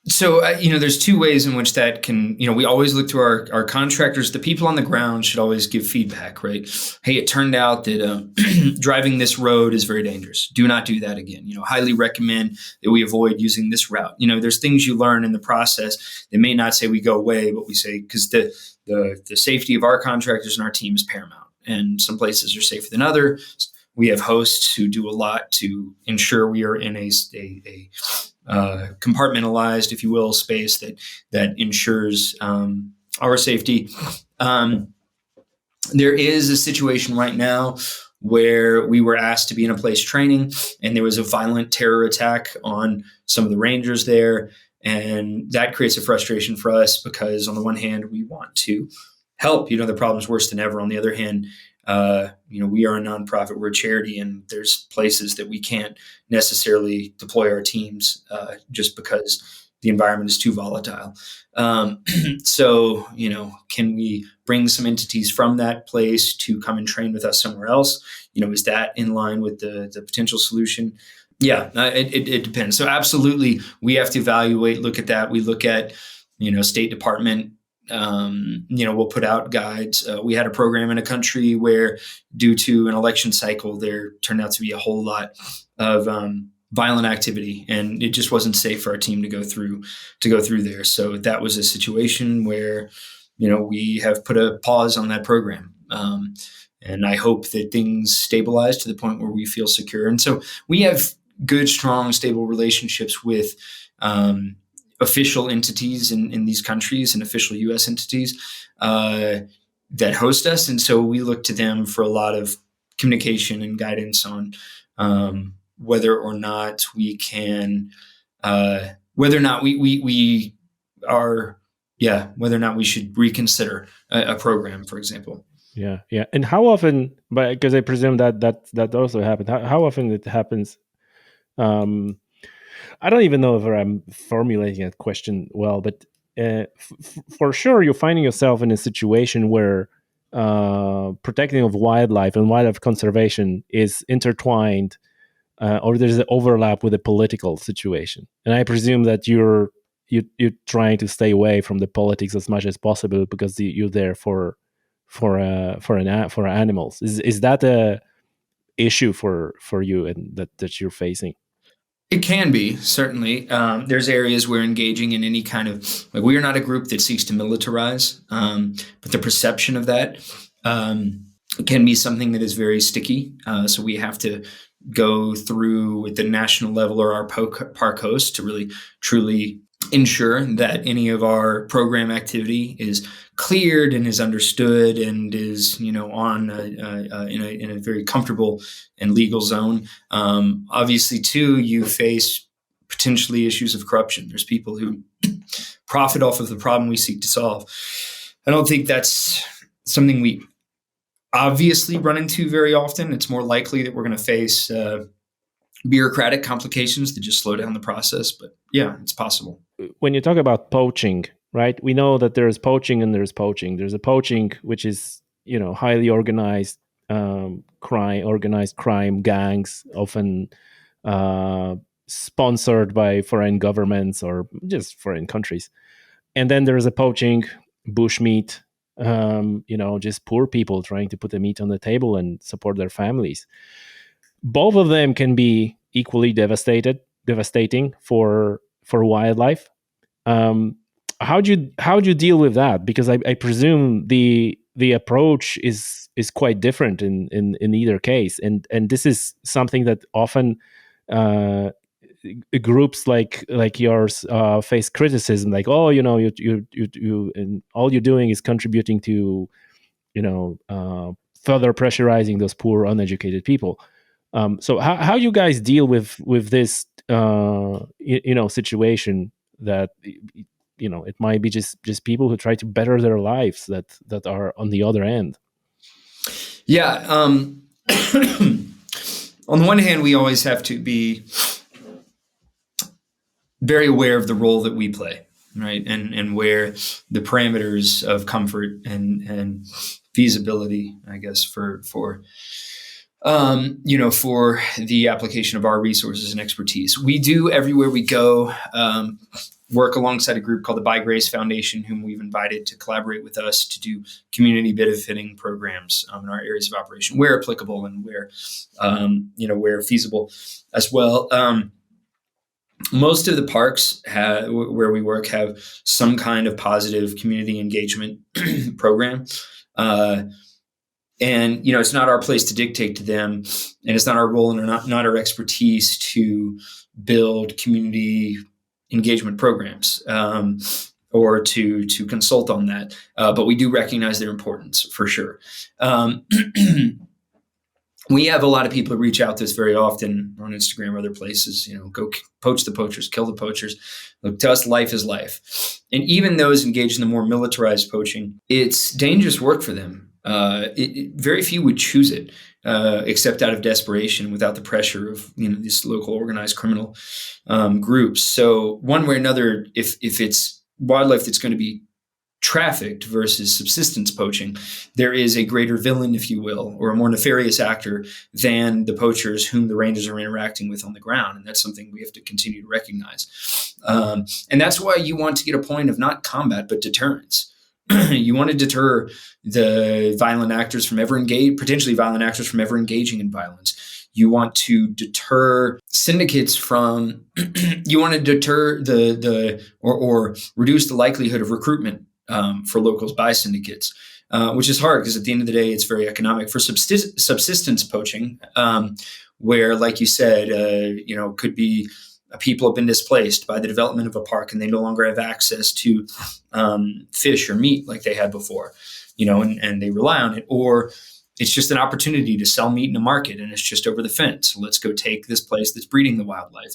So, there's two ways in which that can, we always look to our contractors. The people on the ground should always give feedback, right? Hey, it turned out that driving this road is very dangerous. Do not do that again. Highly recommend that we avoid using this route. There's things you learn in the process. They may not say we go away, but we say, because the safety of our contractors and our team is paramount. And some places are safer than others. We have hosts who do a lot to ensure we are in a compartmentalized, if you will, space that ensures our safety. There is a situation right now where we were asked to be in a place training, and there was a violent terror attack on some of the rangers there. And that creates a frustration for us because on the one hand, we want to help. The problem's worse than ever. On the other hand, we are a nonprofit, we're a charity, and there's places that we can't necessarily deploy our teams just because the environment is too volatile. So, can we bring some entities from that place to come and train with us somewhere else? Is that in line with the potential solution? Yeah, it depends. So absolutely, we have to evaluate, look at that. We look at, State Department. We'll put out guides. We had a program in a country where, due to an election cycle, there turned out to be a whole lot of violent activity, and it just wasn't safe for our team to go through there. So that was a situation where, we have put a pause on that program. And I hope that things stabilize to the point where we feel secure. And so we have good, strong, stable relationships with official entities in these countries and official U.S. entities that host us. And so we look to them for a lot of communication and guidance on whether or not we can, whether or not whether or not we should reconsider a program, for example. Yeah. And how often, because I presume that also happens, how often it happens? I don't even know if I'm formulating that question well, but for sure, you're finding yourself in a situation where protecting of wildlife and wildlife conservation is intertwined, or there's an overlap with a political situation. And I presume that you're trying to stay away from the politics as much as possible because you're there for animals. Is that a issue for you and that you're facing? It can be, certainly. There's areas we're engaging in any kind of, we are not a group that seeks to militarize, but the perception of that can be something that is very sticky. So we have to go through at the national level or our park host to really, truly ensure that any of our program activity is cleared and is understood and is, on in a very comfortable and legal zone. Obviously, too, you face potentially issues of corruption. There's people who profit off of the problem we seek to solve. I don't think that's something we obviously run into very often. It's more likely that we're going to face bureaucratic complications that just slow down the process. But yeah, it's possible. When you talk about poaching, right? We know that there's poaching and there's poaching. There's a poaching which is, highly organized crime gangs, often sponsored by foreign governments or just foreign countries. And then there's a poaching bushmeat, just poor people trying to put the meat on the table and support their families. Both of them can be equally devastating for wildlife. How do you deal with that? Because I presume the approach is quite different in either case, and this is something that often groups like yours face criticism, like, oh, you and all you're doing is contributing to further pressurizing those poor uneducated people. So how you guys deal with this situation that it might be just people who try to better their lives that are on the other end? Yeah. On the one hand, we always have to be very aware of the role that we play, right? And where the parameters of comfort and feasibility, I guess, for the application of our resources and expertise. We do everywhere we go, work alongside a group called the By Grace Foundation, whom we've invited to collaborate with us to do community benefiting programs in our areas of operation, where applicable and where feasible as well. Most of the parks where we work have some kind of positive community engagement program. And, it's not our place to dictate to them, and it's not our role and not our expertise to build community engagement programs or to consult on that. But we do recognize their importance for sure. We have a lot of people who reach out to us very often on Instagram or other places, go poach the poachers, kill the poachers. Look, to us, life is life. And even those engaged in the more militarized poaching, it's dangerous work for them. Very few would choose it, except out of desperation, without the pressure of these local organized criminal groups. So one way or another, if it's wildlife that's going to be trafficked versus subsistence poaching, there is a greater villain, if you will, or a more nefarious actor than the poachers whom the rangers are interacting with on the ground. And that's something we have to continue to recognize. And that's why you want to get a point of not combat, but deterrence. You want to deter the potentially violent actors from ever engaging in violence. You want to deter syndicates from, you want to deter or reduce the likelihood of recruitment for locals by syndicates, which is hard because at the end of the day, it's very economic. For subsistence poaching, where, like you said, could be people have been displaced by the development of a park and they no longer have access to fish or meat like they had before, and they rely on it. Or it's just an opportunity to sell meat in a market and it's just over the fence. Let's go take this place that's breeding the wildlife.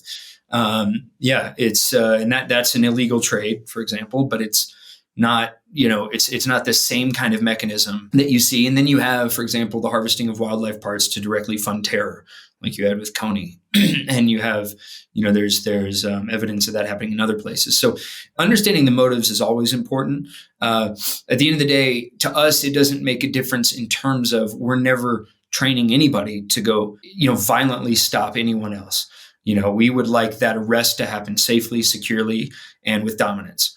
It's and that's an illegal trade, for example, but it's not, it's not the same kind of mechanism that you see. And then you have, for example, the harvesting of wildlife parts to directly fund terror, like you had with Coney. And you have, there's evidence of that happening in other places. So understanding the motives is always important. At the end of the day, to us, it doesn't make a difference in terms of we're never training anybody to go, violently stop anyone else. We would like that arrest to happen safely, securely, and with dominance.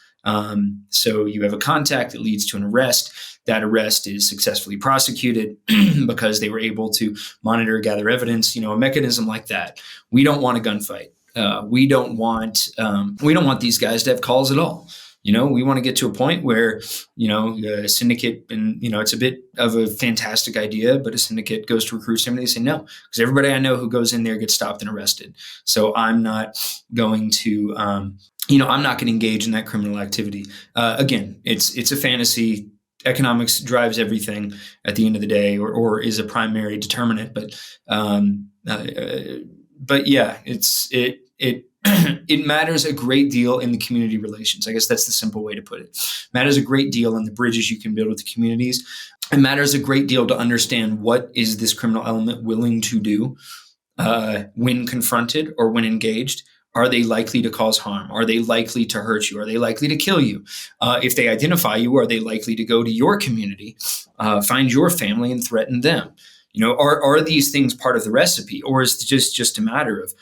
So you have a contact that leads to an arrest. That arrest is successfully prosecuted because they were able to monitor, gather evidence, a mechanism like that. We don't want a gunfight. We don't want these guys to have calls at all. We want to get to a point where, a syndicate, and, it's a bit of a fantastic idea, but a syndicate goes to recruit somebody, they say no, because everybody I know who goes in there gets stopped and arrested. So I'm not going to, I'm not going to engage in that criminal activity. Again, it's a fantasy. Economics drives everything at the end of the day, or is a primary determinant. But yeah, it matters a great deal in the community relations. I guess that's the simple way to put it. Matters a great deal in the bridges you can build with the communities. It matters a great deal to understand what is this criminal element willing to do when confronted or when engaged. Are they likely to cause harm? Are they likely to hurt you? Are they likely to kill you? If they identify you, are they likely to go to your community, find your family and threaten them? Are these things part of the recipe, or is it just a matter of,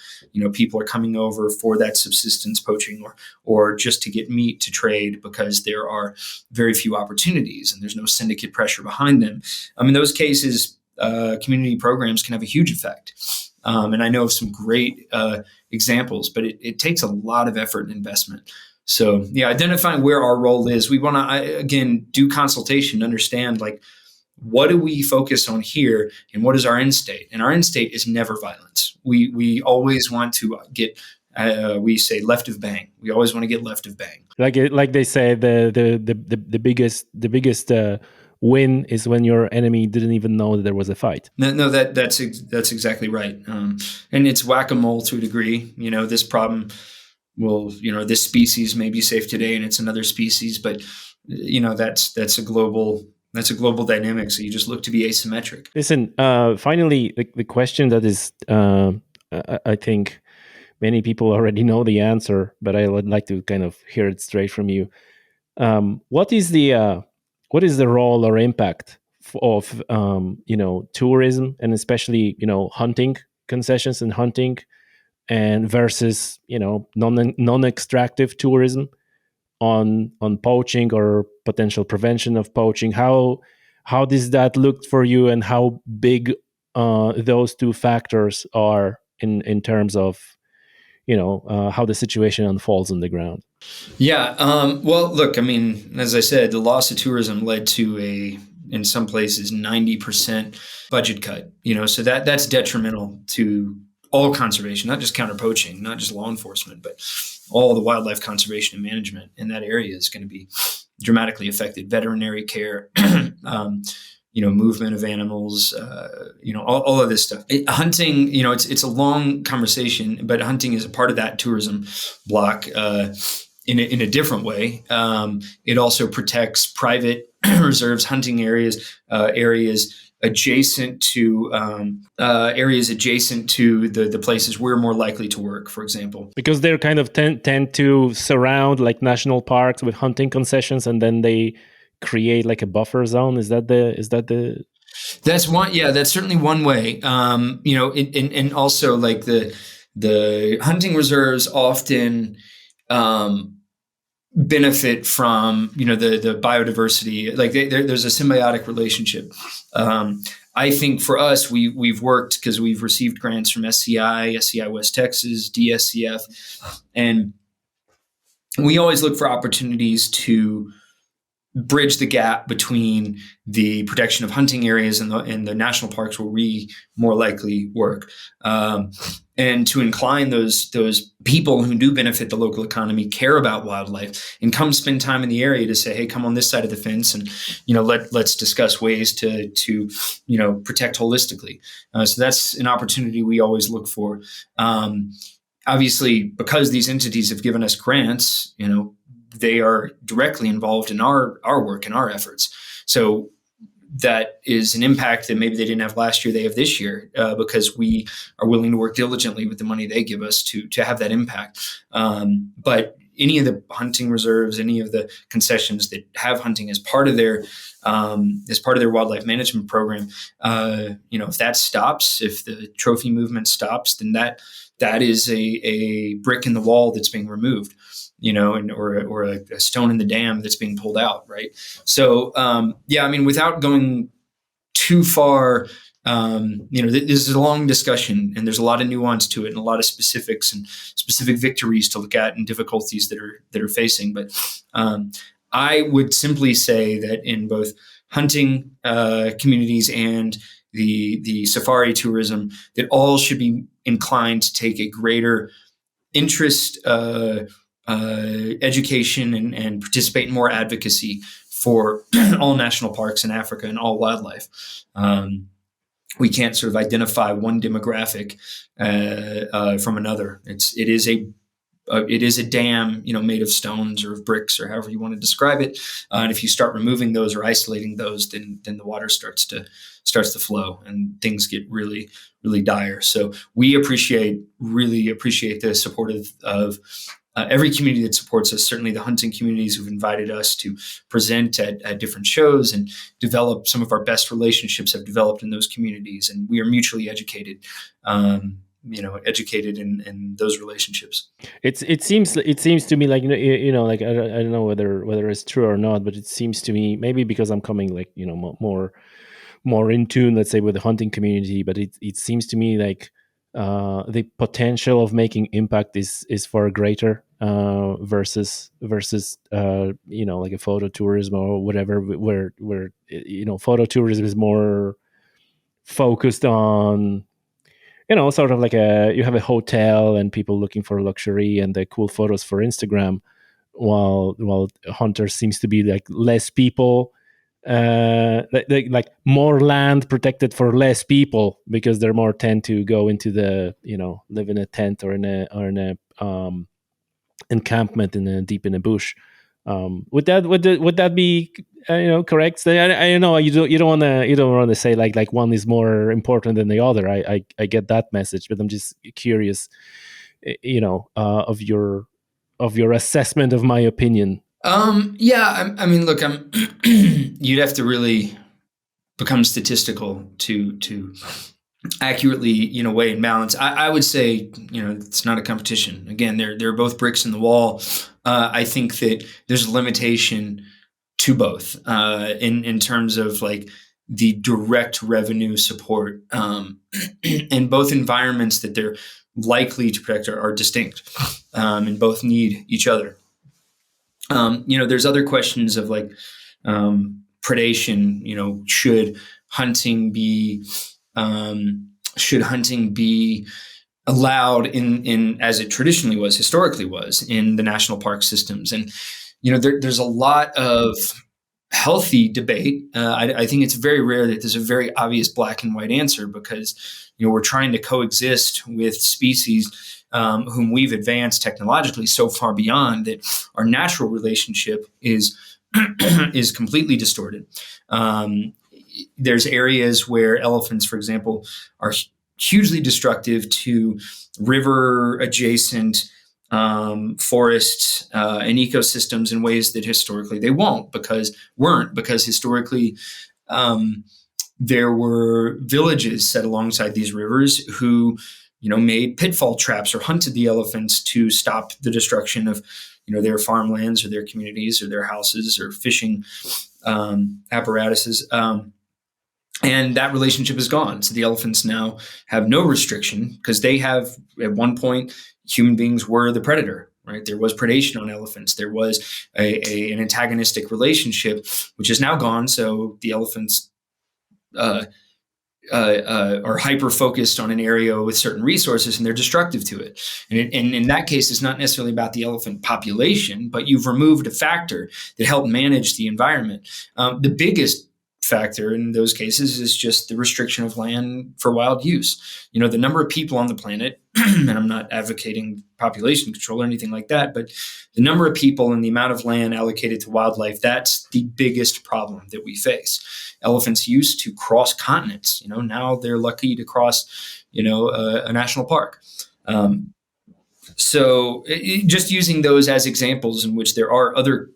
people are coming over for that subsistence poaching or just to get meat to trade because there are very few opportunities and there's no syndicate pressure behind them? In those cases, community programs can have a huge effect. And I know of some great examples, but it takes a lot of effort and investment. So yeah, identifying where our role is. We want to, again, do consultation, understand what do we focus on here and what is our end state? And our end state is never violence. We always want to get, we say left of bang. We always want to get left of bang. Like they say, the biggest win is when your enemy didn't even know that there was a fight. No, that's exactly right. And it's whack-a-mole to a degree. This problem will, this species may be safe today and it's another species, but that's a global dynamic. So you just look to be asymmetric. Listen, finally, the question that is, I think many people already know the answer, but I would like to kind of hear it straight from you. What is the role or impact of tourism and especially hunting concessions and hunting and versus non-extractive tourism on poaching or potential prevention of poaching. How does that look for you, and how big those two factors are in terms of how the situation unfolds on the ground? Yeah. Well, look, I mean, as I said, the loss of tourism led to in some places, 90% budget cut. So that's detrimental to all conservation, not just counter poaching, not just law enforcement, but all the wildlife conservation and management in that area is going to be dramatically affected. Veterinary care, movement of animals, all of this stuff. Hunting, it's a long conversation, but hunting is a part of that tourism block in a different way. It also protects private reserves, hunting areas, areas adjacent to the places we're more likely to work, for example, because they're kind of tend to surround like national parks with hunting concessions, and then they create like a buffer zone. Is that the That's one. Yeah, that's certainly one way. And also like the hunting reserves often benefit from the biodiversity. Like there's a symbiotic relationship. I think for us, we've worked because we've received grants from SCI West Texas, DSCF, and we always look for opportunities to bridge the gap between the protection of hunting areas and the national parks where we more likely work, and to incline those people who do benefit the local economy, care about wildlife, and come spend time in the area to say, hey, come on this side of the fence, and let's discuss ways to protect holistically. So that's an opportunity we always look for. Obviously, because these entities have given us grants, they are directly involved in our work and our efforts. So that is an impact that maybe they didn't have last year, they have this year, because we are willing to work diligently with the money they give us to have that impact. But any of the hunting reserves, any of the concessions that have hunting as part of their wildlife management program, if that stops, if the trophy movement stops, then that is a brick in the wall that's being removed, or a stone in the dam that's being pulled out, right? So, without going too far, this is a long discussion, and there's a lot of nuance to it, and a lot of specifics and specific victories to look at, and difficulties that are facing. But I would simply say that in both hunting communities and the safari tourism, that all should be inclined to take a greater interest, education, and participate in more advocacy for all national parks in Africa and all wildlife. We can't sort of identify one demographic from another. It is a dam, made of stones or of bricks or however you want to describe it. And if you start removing those or isolating those, then the water starts to flow, and things get really, really dire. So we really appreciate the support of every community that supports us. Certainly the hunting communities who've invited us to present at different shows and develop. Some of our best relationships have developed in those communities, and we are mutually educated. Educated in those relationships. It seems to me like like I don't know whether it's true or not, but it seems to me, maybe because I'm coming like more in tune, let's say, with the hunting community, but it seems to me like the potential of making impact is far greater versus like a photo tourism or whatever, where photo tourism is more focused on sort of like you have a hotel and people looking for luxury and the cool photos for Instagram, while hunters seems to be like less people, like more land protected for less people, because they're more tend to go into the live in a tent or in a encampment deep in a bush. Would that be correct? So I know you don't want to say like one is more important than the other. I get that message, but I'm just curious, of your assessment of my opinion. I mean, look, you'd have to really become statistical to accurately, weigh and balance. I would say, it's not a competition. Again, they're both bricks in the wall. I think that there's a limitation to both in terms of like the direct revenue support, and both environments that they're likely to protect are distinct, and both need each other. There's other questions of like predation. Should hunting be allowed in as it traditionally was, historically was, in the national park systems? And there's a lot of healthy debate. I think it's very rare that there's a very obvious black and white answer, because we're trying to coexist with species whom we've advanced technologically so far beyond that our natural relationship is is completely distorted. There's areas where elephants, for example, are hugely destructive to river adjacent forests and ecosystems in ways that historically they weren't, because historically there were villages set alongside these rivers who made pitfall traps or hunted the elephants to stop the destruction of their farmlands or their communities or their houses or fishing apparatuses. And that relationship is gone. So the elephants now have no restriction, because they have, at one point, human beings were the predator, right? There was predation on elephants. There was an antagonistic relationship, which is now gone. So the elephants are hyper-focused on an area with certain resources, and they're destructive to it. And in that case, it's not necessarily about the elephant population, but you've removed a factor that helped manage the environment. The biggest factor in those cases is just the restriction of land for wild use. The number of people on the planet, and I'm not advocating population control or anything like that, but the number of people and the amount of land allocated to wildlife, that's the biggest problem that we face. Elephants used to cross continents. Now they're lucky to cross, a national park. So just using those as examples in which there are other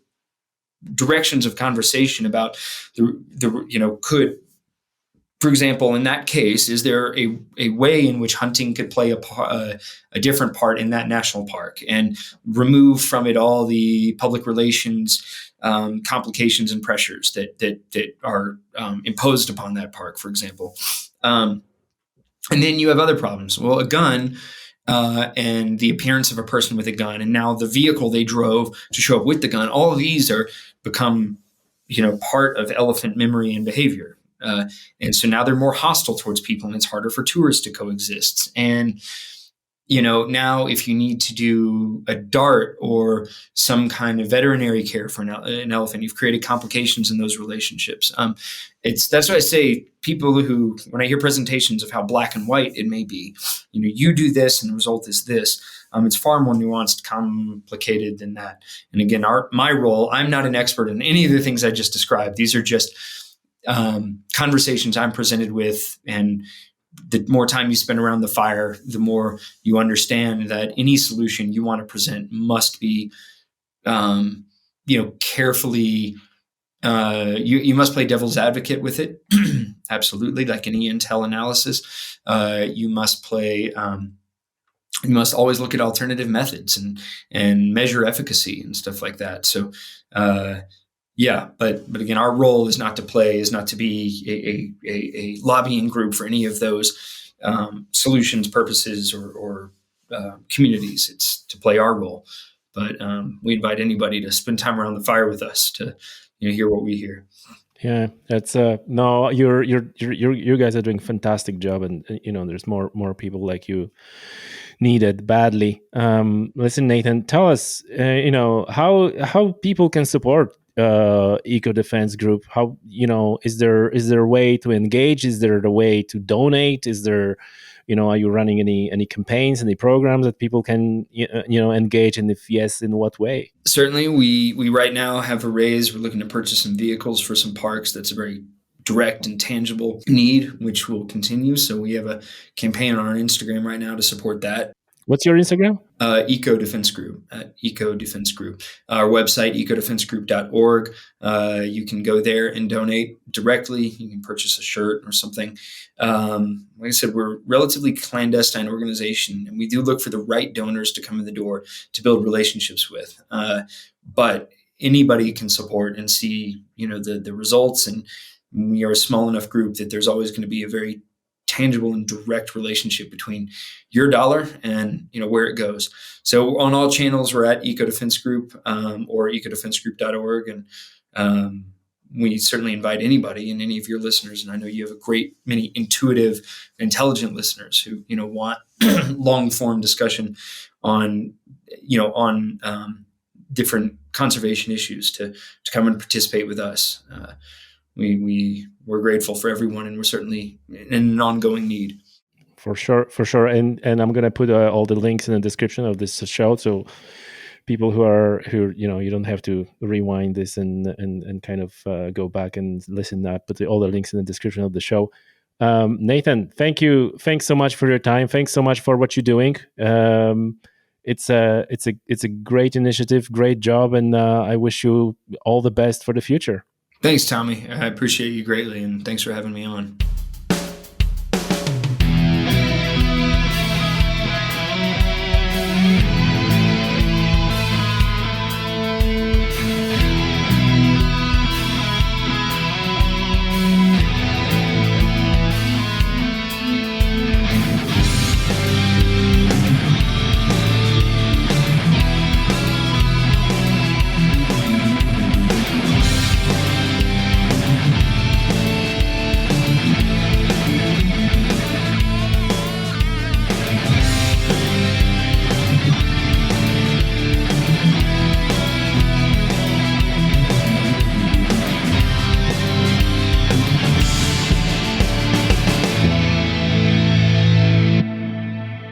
directions of conversation about could, for example, in that case, is there a way in which hunting could play a different part in that national park and remove from it all the public relations complications and pressures that are imposed upon that park, for example? And then you have other problems. Well, a gun and the appearance of a person with a gun, and now the vehicle they drove to show up with the gun, all of these are become part of elephant memory and behavior. And so now they're more hostile towards people, and it's harder for tourists to coexist. And, now if you need to do a dart or some kind of veterinary care for an elephant, you've created complications in those relationships. That's why I say people who, when I hear presentations of how black and white it may be, you do this and the result is this. It's far more nuanced, complicated than that. And again, my role, I'm not an expert in any of the things I just described. These are just conversations I'm presented with, and the more time you spend around the fire, the more you understand that any solution you want to present must be, carefully. You must play devil's advocate with it, absolutely, like any intel analysis. You must play. You must always look at alternative methods and measure efficacy and stuff like that. So. But again, our role is not to be a lobbying group for any of those solutions, purposes, or communities. It's to play our role. But we invite anybody to spend time around the fire with us to hear what we hear. Yeah, that's no, you guys are doing a fantastic job, and there's more people like you needed badly. Listen, Nathan, tell us, how people can support eco defense group. How is there a way to engage? Is there a way to donate? Is there are you running any campaigns, any programs that people can engage? And if yes, in what way? Certainly, we right now have a raise. We're looking to purchase some vehicles for some parks. That's a very direct and tangible need, which will continue. So we have a campaign on our Instagram right now to support that. What's your Instagram? Eco Defense Group at Eco Defense Group. Our website, ecodefensegroup.org. You can go there and donate directly. You can purchase a shirt or something. Like I said, we're a relatively clandestine organization, and we do look for the right donors to come in the door to build relationships with. But anybody can support and see, the results. And we are a small enough group that there's always going to be a very tangible and direct relationship between your dollar and where it goes. So on all channels, we're at Eco Defense Group or ecodefensegroup.org, and we certainly invite anybody and any of your listeners. And I know you have a great many intuitive, intelligent listeners who want long form discussion on different conservation issues to come and participate with us. We're grateful for everyone, and we're certainly in an ongoing need. For sure. And I'm gonna put all the links in the description of this show, so people who you don't have to rewind this and kind of go back and listen. That put all the links in the description of the show. Nathan, thank you. Thanks so much for your time. Thanks so much for what you're doing. It's a great initiative, great job, and I wish you all the best for the future. Thanks, Tommy. I appreciate you greatly, and thanks for having me on.